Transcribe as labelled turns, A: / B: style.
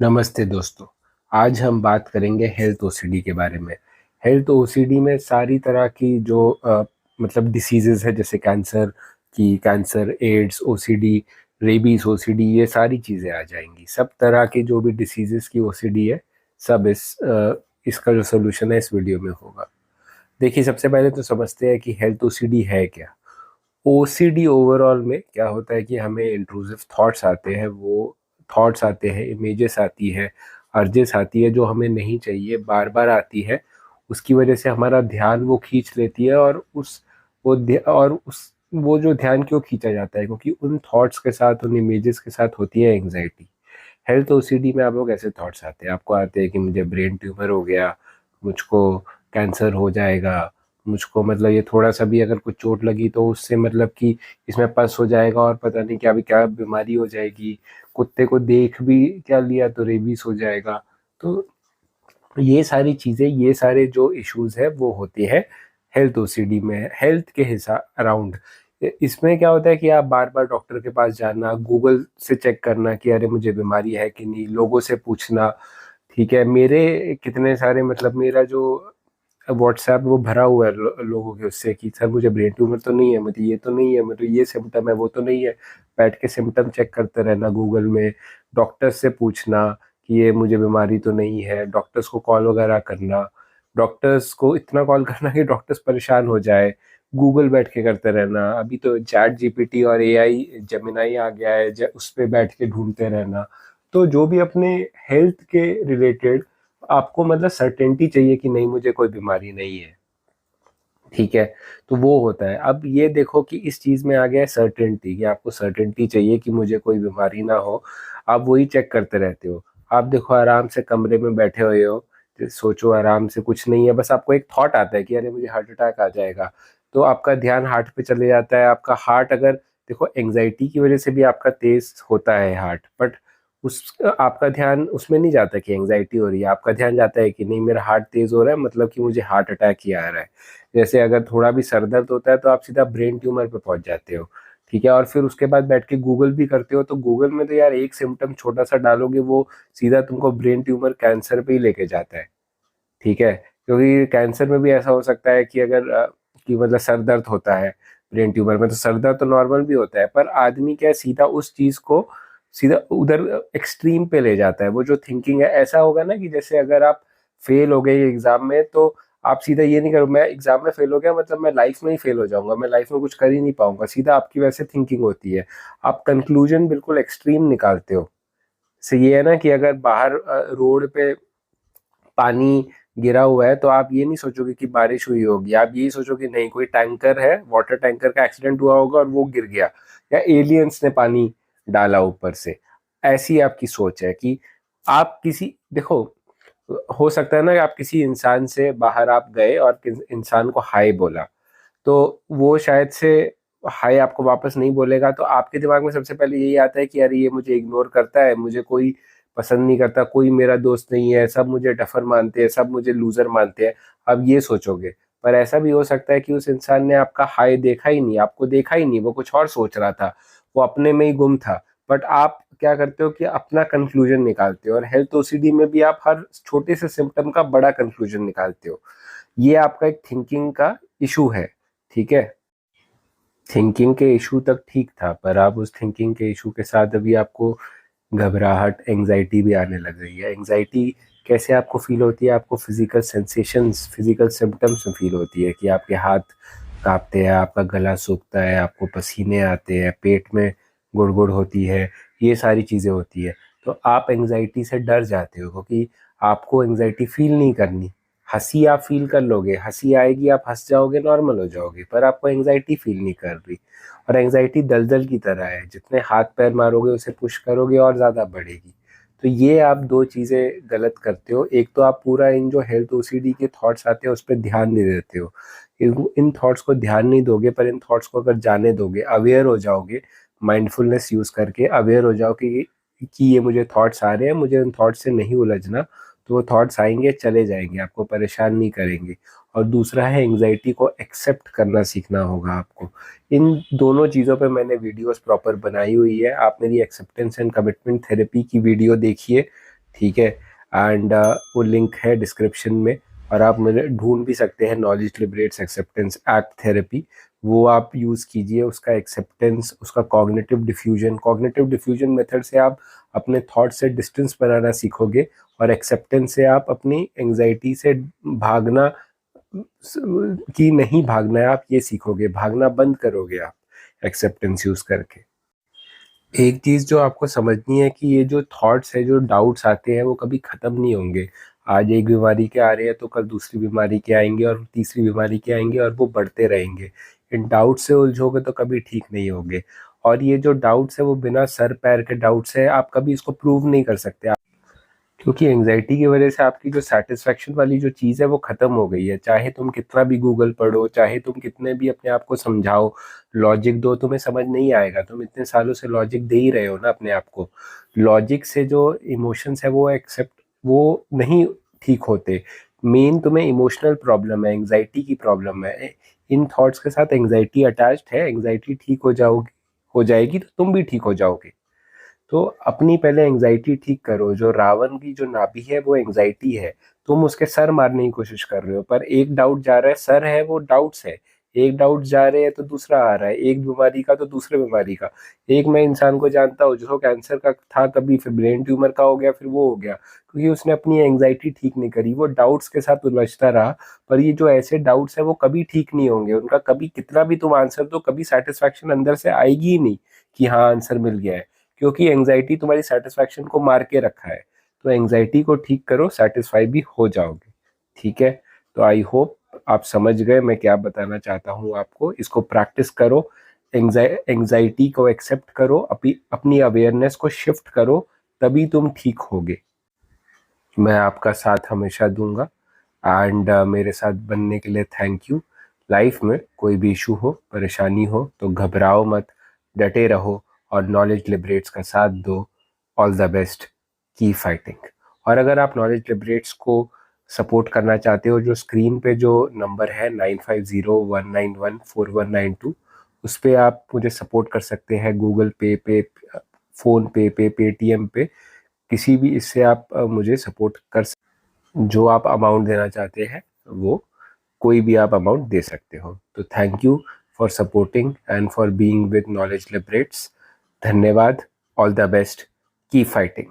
A: नमस्ते दोस्तों। आज हम बात करेंगे हेल्थ ओसीडी के बारे में। हेल्थ ओसीडी में सारी तरह की जो मतलब डिसीजेज है, जैसे cancer, AIDS OCD, rabies OCD, ये सारी चीज़ें आ जाएंगी। सब तरह के जो भी डिसीजेस की ओसीडी है, सब इसका जो सोल्यूशन है इस वीडियो में होगा। देखिए, सबसे पहले तो समझते हैं कि हेल्थ ओसीडी है क्या। ओसीडी ओवरऑल में क्या होता है कि हमें इंट्रूसिव थॉट्स आते हैं, वो थॉट्स आते हैं, इमेजेस आती है, अर्जेस आती है जो हमें नहीं चाहिए, बार बार आती है। उसकी वजह से हमारा ध्यान वो खींच लेती है, और वो जो ध्यान क्यों खींचा जाता है, क्योंकि उन थॉट्स के साथ, उन इमेजेस के साथ होती है एंग्जाइटी। हेल्थ ओसीडी में आप लोग ऐसे थॉट्स आते हैं, आपको आते हैं कि मुझे ब्रेन ट्यूमर हो गया, मुझको कैंसर हो जाएगा, मुझको मतलब ये थोड़ा सा भी अगर कुछ चोट लगी तो उससे मतलब कि इसमें पस हो जाएगा, और पता नहीं क्या भी क्या बीमारी हो जाएगी, कुत्ते को देख भी क्या लिया तो रेबीज हो जाएगा। तो ये सारी चीज़ें, ये सारे जो इश्यूज है वो होते हैं हेल्थ ओसीडी में, हेल्थ के हिसाब अराउंड। इसमें क्या होता है कि आप बार बार डॉक्टर के पास जाना, गूगल से चेक करना कि अरे मुझे बीमारी है कि नहीं, लोगों से पूछना। ठीक है, मेरे कितने सारे मतलब मेरा जो व्हाट्सएप वो भरा हुआ है लोगों के उससे कि सर मुझे ब्रेन ट्यूमर तो नहीं है, मुझे ये तो नहीं है, मुझे ये सिम्टम है, वो तो नहीं है। बैठ के सिम्टम चेक करते रहना गूगल में, डॉक्टर्स से पूछना कि ये मुझे बीमारी तो नहीं है, डॉक्टर्स को कॉल वगैरह करना, डॉक्टर्स को इतना कॉल करना कि डॉक्टर्स परेशान हो जाए, गूगल बैठ के करते रहना। अभी तो चैट जीपीटी और एआई जेमिनाई आ गया है, उस पे बैठ के ढूंढते रहना। तो जो भी अपने हेल्थ के रिलेटेड आपको मतलब सर्टेनिटी चाहिए कि नहीं मुझे कोई बीमारी नहीं है, ठीक है, तो वो होता है। अब ये देखो कि इस चीज में आ गया है सर्टेनिटी, कि आपको सर्टेनिटी चाहिए कि मुझे कोई बीमारी ना हो। आप वही चेक करते रहते हो। आप देखो, आराम से कमरे में बैठे हुए हो, सोचो आराम से, कुछ नहीं है, बस आपको एक थॉट आता है कि अरे मुझे हार्ट अटैक आ जाएगा, तो आपका ध्यान हार्ट पे चले जाता है। आपका हार्ट, अगर देखो एंजाइटी की वजह से भी आपका तेज होता है हार्ट, बट उस आपका ध्यान उसमें नहीं जाता कि एंजाइटी हो रही है, आपका ध्यान जाता है कि नहीं मेरा हार्ट तेज हो रहा है, मतलब कि मुझे हार्ट अटैक ही आ रहा है। जैसे अगर थोड़ा भी सर दर्द होता है तो आप सीधा ब्रेन ट्यूमर पे पहुंच जाते हो। ठीक है, और फिर उसके बाद बैठ के गूगल भी करते हो, तो गूगल में तो यार एक सिम्टम छोटा सा डालोगे, वो सीधा तुमको ब्रेन ट्यूमर, कैंसर पे ही लेके जाता है। ठीक है, क्योंकि कैंसर में भी ऐसा हो सकता है कि अगर कि मतलब सर दर्द होता है, ब्रेन ट्यूमर में तो सर दर्द तो नॉर्मल भी होता है, पर आदमी क्या है, सीधा उस चीज को सीधा उधर एक्सट्रीम पे ले जाता है। वो जो थिंकिंग है, ऐसा होगा ना कि जैसे अगर आप फेल हो गए एग्जाम में, तो आप सीधा ये नहीं करो मैं एग्जाम में फेल हो गया मतलब मैं लाइफ में ही फेल हो जाऊंगा, मैं लाइफ में कुछ कर ही नहीं पाऊंगा, सीधा आपकी वैसे थिंकिंग होती है। आप कंक्लूजन बिल्कुल एक्सट्रीम निकालते हो। से ये है ना कि अगर बाहर रोड पे पानी गिरा हुआ है, तो आप ये नहीं सोचोगे कि बारिश हुई होगी, आप यही सोचोगे नहीं कोई टैंकर है, वाटर टैंकर का एक्सीडेंट हुआ होगा और वो गिर गया, या एलियंस ने पानी डाला ऊपर से। ऐसी आपकी सोच है कि आप किसी, देखो, हो सकता है ना कि आप किसी इंसान से बाहर आप गए और इंसान को हाय बोला, तो वो शायद से हाय आपको वापस नहीं बोलेगा, तो आपके दिमाग में सबसे पहले यही आता है कि यार ये मुझे इग्नोर करता है, मुझे कोई पसंद नहीं करता, कोई मेरा दोस्त नहीं है, सब मुझे डफर मानते हैं, सब मुझे लूजर मानते हैं। अब ये सोचोगे। पर ऐसा भी हो सकता है कि उस इंसान ने आपका हाय देखा ही नहीं, आपको देखा ही नहीं, वो कुछ और सोच रहा था, वो अपने में ही गुम था। बट आप क्या करते हो कि अपना कंक्लूजन निकालते हो, और हेल्थ ओसीडी में भी आप हर छोटे से सिम्टम का बड़ा कंक्लूजन निकालते हो। ये आपका एक थिंकिंग का इशू है। ठीक है, थिंकिंग के इशू तक ठीक था, पर आप उस थिंकिंग के इशू के साथ अभी आपको घबराहट, एंजाइटी भी आने लग गई है। एंजाइटी कैसे आपको फील होती है? आपको फिजिकल सेंसेशंस, फिजिकल सिम्टम्स में फील होती है कि आपके हाथ कांपते हैं, आपका गला सूखता है, आपको पसीने आते हैं, पेट में गुड़गुड़ होती है, ये सारी चीज़ें होती है। तो आप एंजाइटी से डर जाते हो, क्योंकि आपको एंजाइटी फील नहीं करनी। हंसी आप फील कर लोगे, हंसी आएगी, आप हंस जाओगे, नॉर्मल हो जाओगे, पर आपको एंजाइटी फील नहीं कर रही। और एंजाइटी दलदल की तरह है, जितने हाथ पैर मारोगे उसे पुश करोगे और ज़्यादा बढ़ेगी। तो ये आप दो चीज़ें गलत करते हो। एक तो आप पूरा इन जो हेल्थ ओसीडी के थॉट्स आते हैं उस पर ध्यान नहीं देते हो। इन थॉट्स को ध्यान नहीं दोगे, पर इन थॉट्स को अगर जाने दोगे, अवेयर हो जाओगे, माइंडफुलनेस यूज़ करके अवेयर हो जाओ कि ये मुझे थॉट्स आ रहे हैं, मुझे उन थॉट्स से नहीं उलझना, तो वो थॉट्स आएंगे चले जाएंगे, आपको परेशान नहीं करेंगे। और दूसरा है, एंजाइटी को एक्सेप्ट करना सीखना होगा आपको। इन दोनों चीज़ों पे मैंने वीडियोस प्रॉपर बनाई हुई है, आप मेरी एक्सेप्टेंस एंड कमिटमेंट थेरेपी की वीडियो देखिए। ठीक है। एंड वो लिंक है डिस्क्रिप्शन में, और आप मुझे ढूंढ भी सकते हैं, knowledge liberates acceptance act therapy. वो आप यूज़ कीजिए, उसका एक्सेप्टेंस, उसका कॉग्निटिव डिफ्यूजन मेथड से आप अपने थॉट से डिस्टेंस बनाना सीखोगे, और एक्सेप्टेंस से आप अपनी एंजाइटी से भागना, कि नहीं भागना है, आप ये सीखोगे, भागना बंद करोगे आप एक्सेप्टेंस यूज़ करके। एक चीज़ जो आपको समझनी है कि ये जो थॉट्स है, जो डाउट्स आते हैं, वो कभी ख़त्म नहीं होंगे। आज एक बीमारी के आ रहे हैं तो कल दूसरी बीमारी के आएंगे, और तीसरी बीमारी के आएंगे, और वो बढ़ते रहेंगे। इन डाउट से उलझोगे तो कभी ठीक नहीं होगे। और ये जो डाउट्स है वो बिना सर पैर के डाउट्स है, आप कभी इसको प्रूव नहीं कर सकते, क्योंकि एंजाइटी की वजह से आपकी जो सेटिस्फैक्शन वाली जो चीज़ है वो ख़त्म हो गई है। चाहे तुम कितना भी गूगल पढ़ो, चाहे तुम कितने भी अपने आप को समझाओ, लॉजिक दो, तुम्हें समझ नहीं आएगा। तुम इतने सालों से लॉजिक दे ही रहे हो ना अपने आप को। लॉजिक से जो इमोशंस है वो एक्सेप्ट, वो नहीं ठीक होते। मेन तुम्हें इमोशनल प्रॉब्लम है, एंजाइटी की प्रॉब्लम है। इन थॉट्स के साथ एंजाइटी अटैच्ड है। एंजाइटी ठीक हो जाएगी तो तुम भी ठीक हो जाओगे। तो अपनी पहले एंजाइटी ठीक करो। जो रावण की जो नाभि है वो एंजाइटी है। तुम उसके सर मारने की कोशिश कर रहे हो, पर एक डाउट जा रहा है, सर है वो डाउट्स है। एक डाउट जा रहे हैं तो दूसरा आ रहा है, एक बीमारी का तो दूसरे बीमारी का। एक मैं इंसान को जानता हूँ जिसको कैंसर का था, कभी फिर ब्रेन ट्यूमर का हो गया, फिर वो हो गया, क्योंकि उसने अपनी एंजाइटी ठीक नहीं करी, वो डाउट्स के साथ उलझता रहा। पर ये जो ऐसे डाउट्स है वो कभी ठीक नहीं होंगे, उनका कभी कितना भी तुम आंसर दो, कभी सेटिस्फैक्शन अंदर से आएगी ही नहीं कि हाँ आंसर मिल गया है, क्योंकि एंजाइटी तुम्हारी सेटिस्फैक्शन को मार के रखा है। तो एंजाइटी को ठीक करो, सेटिस्फाई भी हो जाओगे। ठीक है। तो आई होप आप समझ गए मैं क्या बताना चाहता हूँ आपको। इसको प्रैक्टिस करो, एंजाइटी को एक्सेप्ट करो, अपनी अवेयरनेस को शिफ्ट करो, तभी तुम ठीक होगे। मैं आपका साथ हमेशा दूंगा। एंड मेरे साथ बनने के लिए थैंक यू। लाइफ में कोई भी इशू हो, परेशानी हो तो घबराओ मत, डटे रहो, और नॉलेज लिबरेट्स का साथ दो। All the best, keep fighting. और अगर आप नॉलेज लिबरेट्स को सपोर्ट करना चाहते हो, जो स्क्रीन पे जो नंबर है 9501914192, उस पर आप मुझे सपोर्ट कर सकते हैं। गूगल पे, फ़ोन पे पेटीएम पे, किसी भी इससे आप मुझे सपोर्ट कर जो आप अमाउंट देना चाहते हैं वो कोई भी आप अमाउंट दे सकते हो। तो thank you for supporting and for being with knowledge liberates. धन्यवाद। All the best, keep fighting.